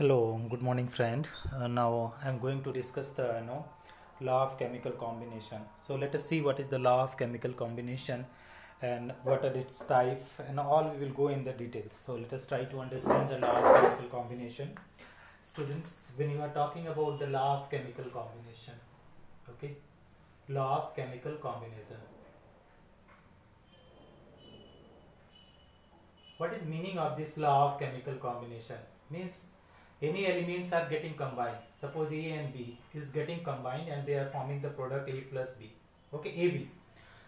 Hello, good morning, friend. Now I'm going to discuss the law of chemical combination. So let us see what is the law of chemical combination and what are its type and all we will go in the details. So let us try to understand the law of chemical combination. Students, when you are talking about the law of chemical combination, okay, law of chemical combination. What is meaning of this law of chemical combination? Means any elements are getting combined. Suppose A and B is getting combined and they are forming the product A plus B. Okay, AB.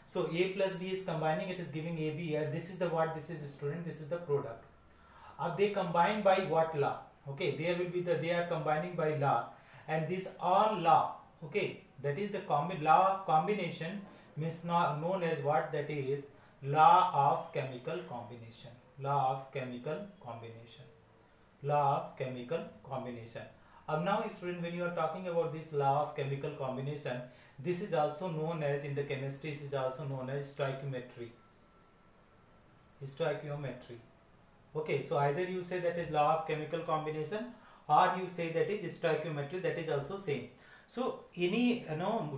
So A plus B is combining, it is giving AB, and this is the what, this is student, this is the product. They combine by what law? Okay, there will be they are combining by law, and these are law. Okay, that is the law of combination means known as what, that is law of chemical combination. Law of chemical combination. Law of chemical combination. Now student, when you are talking about this law of chemical combination, this is also known as, in the chemistry, it is also known as stoichiometry. Stoichiometry. Okay, so either you say that is law of chemical combination or you say that is stoichiometry, that is also same. So any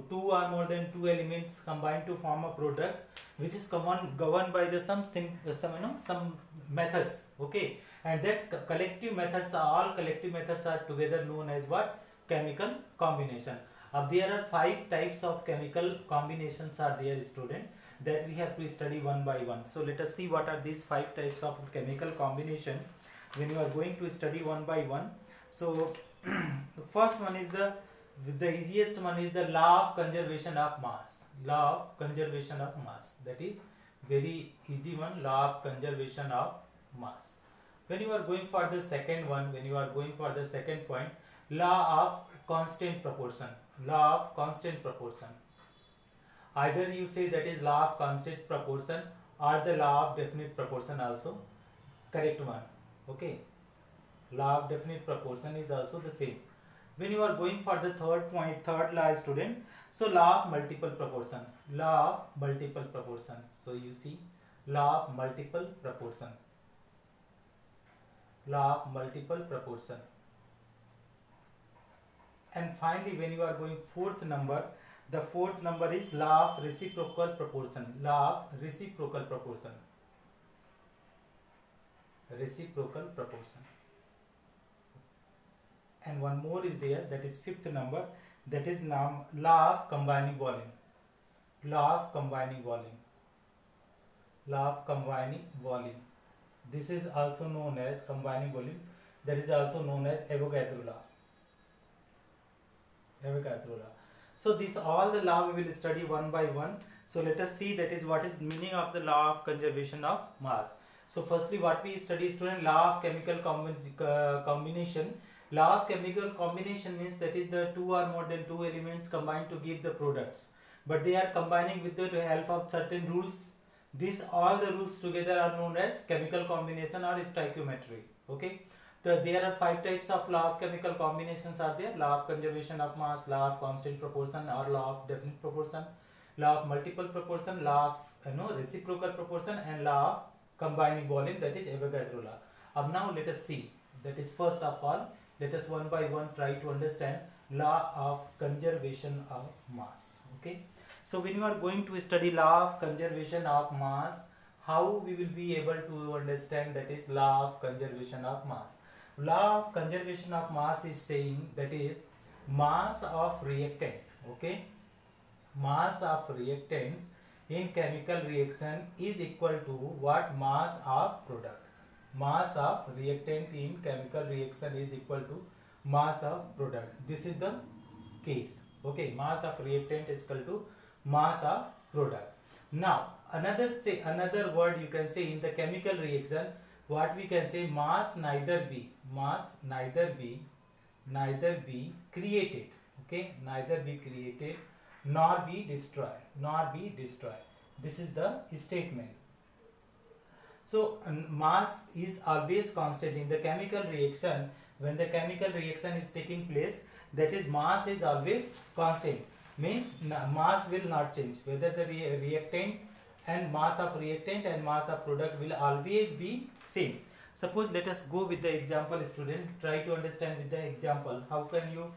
two or more than two elements combined to form a product which is governed by the some methods. Okay, and that collective methods are together known as what? Chemical combination. There are 5 types of chemical combinations are there, student, that we have to study one by one. So let us see what are these 5 types of chemical combination when you are going to study one by one. So the first one is the easiest one is the law of conservation of mass. Law of conservation of mass, that is very easy one, law of conservation of mass. When you are going for the second one, when you are going for the second point, law of constant proportion. Law of constant proportion. Either you say that is law of constant proportion or the law of definite proportion also correct one. Okay, law of definite proportion is also the same. When you are going for the third point, third law, student, so law of multiple proportion. Law of multiple proportion. So you see law of multiple proportion. Law of multiple proportion. And finally, when you are going fourth number, the fourth number is law of reciprocal proportion. Law of reciprocal proportion. Reciprocal proportion. And one more is there, that is fifth number, that is law of combining volume. Law of combining volume. Law of combining volume. This is also known as combining volume. That is also known as Avogadro law. Avogadro law. So this all the law we will study one by one. So let us see that is what is meaning of the law of conservation of mass. So firstly, what we study, student, law of chemical combination. Law of chemical combination means that is the two or more than two elements combined to give the products, but they are combining with the help of certain rules. These all the rules together are known as chemical combination or stoichiometry. Okay, there are 5 types of law of chemical combinations are there: law of conservation of mass, law of constant proportion or law of definite proportion, law of multiple proportion, law of reciprocal proportion, and law of combining volume, that is Avogadro law. Now let us see, that is first of all, let us one by one try to understand law of conservation of mass. Okay, so when you are going to study law of conservation of mass, how we will be able to understand that is law of conservation of mass? Law of conservation of mass is saying that is mass of reactant. Okay, mass of reactants in chemical reaction is equal to what? Mass of product. Mass of reactant in chemical reaction is equal to mass of product. This is the case. Okay, mass of reactant is equal to mass of product. Now another word you can say in the chemical reaction, what we can say, mass neither be created. Okay, neither be created nor be destroyed. This is the statement. So mass is always constant in the chemical reaction. When the chemical reaction is taking place, that is mass is always constant, means mass will not change. Whether the reactant and mass of reactant and mass of product will always be same. Suppose let us go with the example, student. Try to understand with the example. How can you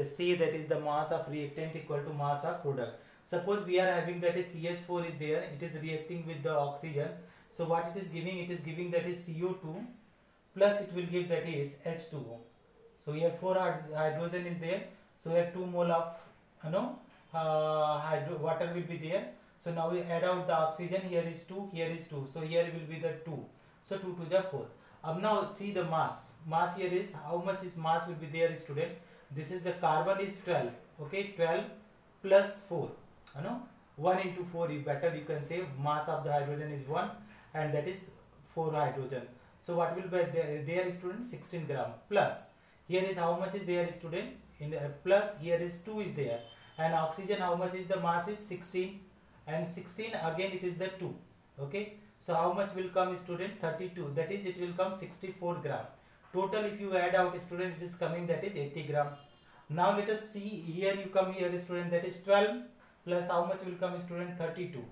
say that is the mass of reactant equal to mass of product? Suppose we are having that is CH4 is there. It is reacting with the oxygen. So what it is giving? It is giving that is CO2 plus it will give that is H2O. So here 4 hydrogen is there. So here 2 mole of water will be there. So now we add out the oxygen. Here is 2, here is 2. So here will be the 2. So 2 to the 4. Now see the mass. Mass here is how much is mass will be there, student. This is the carbon is 12. Okay, 12 plus 4. 1 into 4 is better. You can say mass of the hydrogen is 1 and that is 4 hydrogen. So what will be there, student? 16 gram plus. Here is how much is there, student? In the plus here is 2 is there. And oxygen how much is the mass is 16 and 16 again it is the 2. Okay. So how much will come, student? 32. That is it will come 64 gram. Total if you add out, student, it is coming that is 80 gram. Now let us see here you come here, student, that is 12 plus how much will come, student? 32.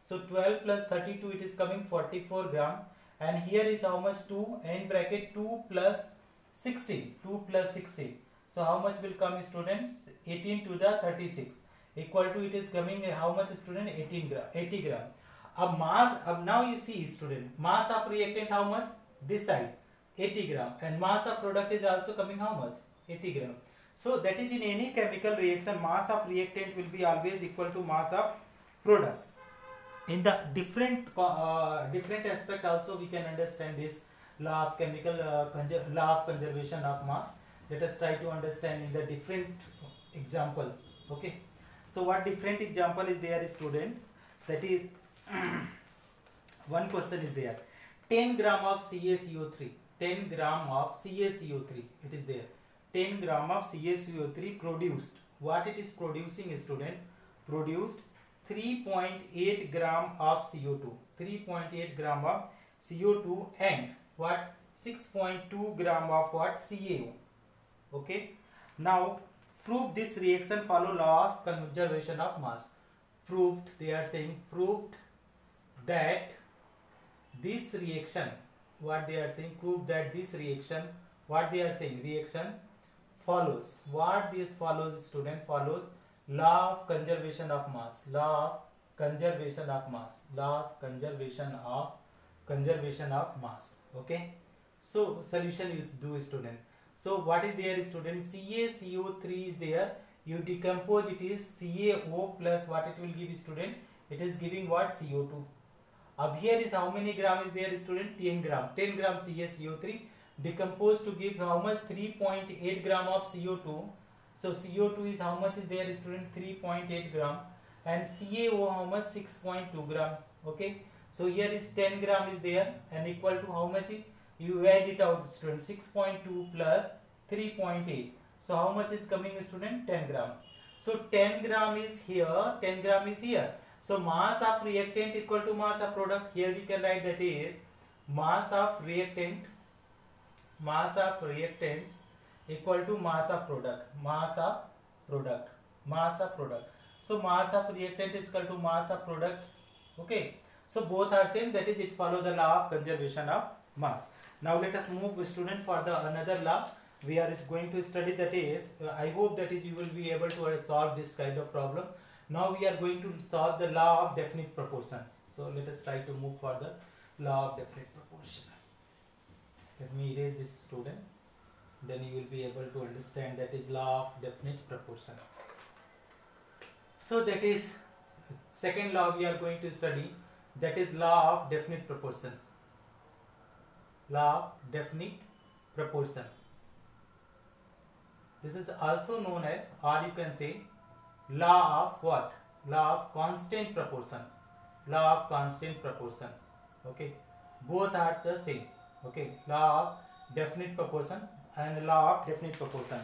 So 12 plus 32 it is coming 44 gram. And here is how much? 2 in bracket 2 plus 16. 2 plus 16. So how much will come, students? 18 to the 36 equal to it is coming how much, student? 80 gram. Mass, now you see, student, mass of reactant how much? This side 80 gram and mass of product is also coming how much? 80 gram. So that is in any chemical reaction mass of reactant will be always equal to mass of product. In the different aspect also we can understand this law of chemical law of conservation of mass. Let us try to understand in the different example. Okay, so what different example is there, student? That is one question is there. 10 gram of CaCO3. 10 gram of CaCO3 it is there. 10 gram of CaCO3 produced. What it is producing, student? Produced 3.8 gram of CO2. 3.8 gram of CO2 and what? 6.2 gram of what? CaO. Okay. Now prove this reaction follow law of conservation of mass. Proved, they are saying proved that this reaction, what they are saying, prove that this reaction, what they are saying, reaction follows. What this follows, student? Follows law of conservation of mass. Law of conservation of mass. Law of conservation of mass. Okay. So solution you do, student. So what is there, student? CaCO3 is there. You decompose it is CaO plus what it will give, student? It is giving what? CO2. Up here is how many gram is there, student? 10 gram. 10 gram CaCO3 decomposed to give how much? 3.8 gram of CO2. So CO2 is how much is there, student? 3.8 gram. And CaO how much? 6.2 gram. Okay. So here is 10 gram is there and equal to how much? You add it out, student. 6.2 plus 3.8. So how much is coming, student? 10 gram. So 10 gram is here, 10 gram is here. So mass of reactant equal to mass of product. Here we can write that is mass of reactants equal to mass of product. So mass of reactant is equal to mass of products. Okay. So both are same, that is it follow the law of conservation of mass. Now let us move, student, for the another law. We are going to study that is, I hope that is you will be able to solve this kind of problem. Now we are going to solve the law of definite proportion. So let us try to move for the law of definite proportion. Let me erase this, student. Then you will be able to understand that is law of definite proportion. So that is second law we are going to study, that is law of definite proportion. Law of definite proportion. This is also known as, or you can say, law of what? Law of constant proportion. Law of constant proportion. Okay. Both are the same. Okay. Law of definite proportion and law of definite proportion.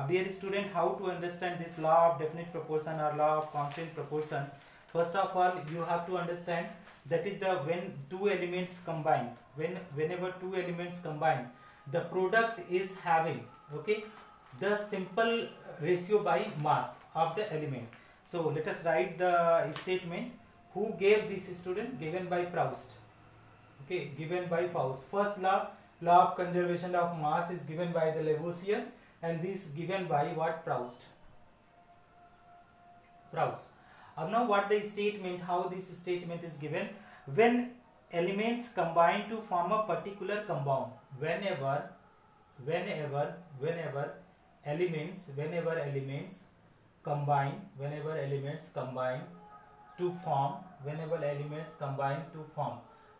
Dear student, how to understand this law of definite proportion or law of constant proportion? First of all, you have to understand that is the when two elements combine. Whenever two elements combine, the product is having, okay, the simple ratio by mass of the element. So let us write the statement. Who gave this, student? Given by Proust. Okay, given by Proust. First law, law of conservation of mass is given by the Lavoisier, and this given by what? Proust. Now what the statement, how this statement is given? When elements combine to form a particular compound, whenever elements combine to form,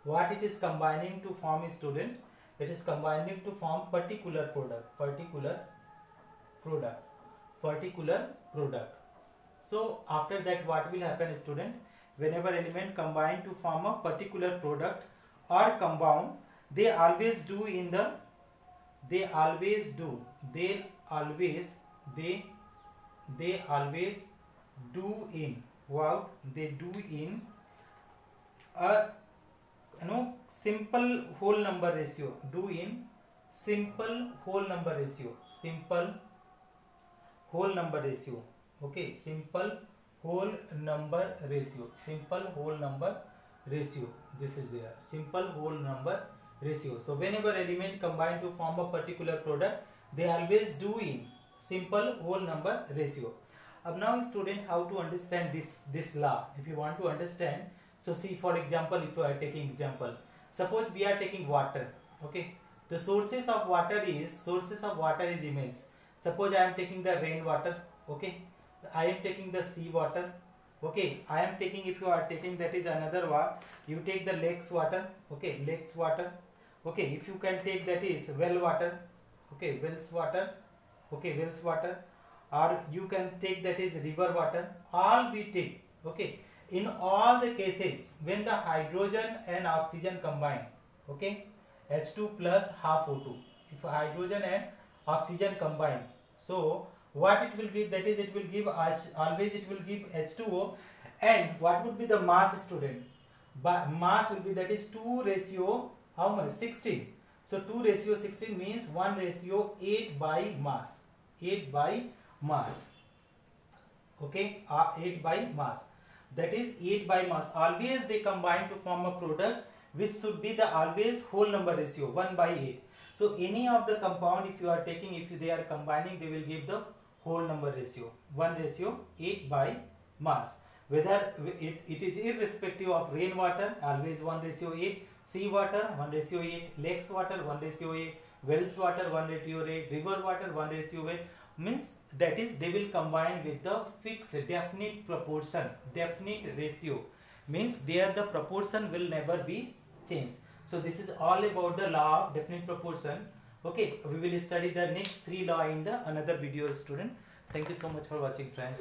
what it is combining to form, student? It is combining to form particular product. So after that, what will happen, student? Whenever element combine to form a particular product or compound, they always do in a simple whole number ratio. Simple whole number ratio. Okay, simple whole number ratio. This is there, simple whole number ratio. So whenever element combine to form a particular product, they always do in simple whole number ratio. Now student, how to understand this law? If you want to understand, so see, for example, if you are taking example, suppose we are taking water. Okay, the sources of water is immense. Suppose I am taking the rainwater. Okay, I am taking the sea water. Okay, I am taking, if you are taking, that is another one, you take the lakes water. Okay, lakes water. Okay, if you can take, that is well water. Okay, wells water. Okay, wells water, or you can take, that is river water. All we take. Okay, in all the cases when the hydrogen and oxygen combine, okay, H2 plus half O2, if hydrogen and oxygen combine, so what it will give? That is, it will give always it will give H2O. And what would be the mass, student? But mass will be, that is 2 ratio how much? 16. So 2 ratio 16 means 1 ratio 8 by mass. Okay, 8 by mass. That is 8 by mass. Always they combine to form a product which should be the always whole number ratio 1 by 8. So any of the compound, if you are taking, if they are combining, they will give the whole number ratio 1 ratio 8 by mass. Whether it is irrespective of rainwater, always 1 ratio 8, sea water 1 ratio 8, lakes water 1 ratio 8, wells water 1 ratio 8, river water 1 ratio 8, means that is they will combine with the fixed definite proportion, definite ratio, means there the proportion will never be changed. So this is all about the law of definite proportion. Okay, we will study the next 3 law in the another video, student. Thank you so much for watching, friends.